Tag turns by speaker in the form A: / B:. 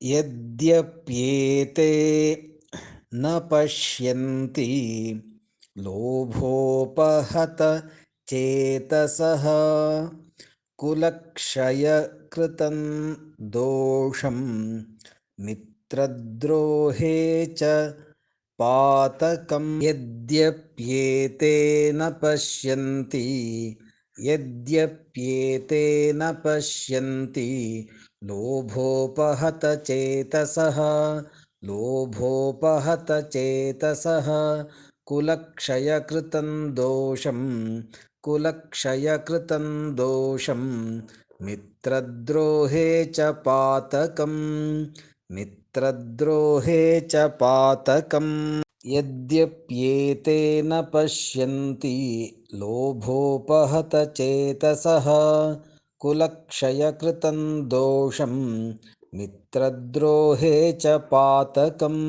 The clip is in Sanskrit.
A: यद्यप्येते न पश्यन्ति लोभोपहत चेतसः कुलक्षयकृतं दोषं मित्रद्रोहे च पातकं यद्यप्येते न पश्यन्ति यद्यप्येते न पश्यन्ति लोभोपहत चेतसः लोभोपहत चेतसः कुलक्षयकृतं दोषं कुलक्षयकृतं दोषं मित्रद्रोहे च पातकम् मित्रद्रोहे च पातकम् यद्यप्येते न पश्यन्ति लोभोपहत चेतसः कुलक्षयकृतं दोषं मित्रद्रोहे च पातकम्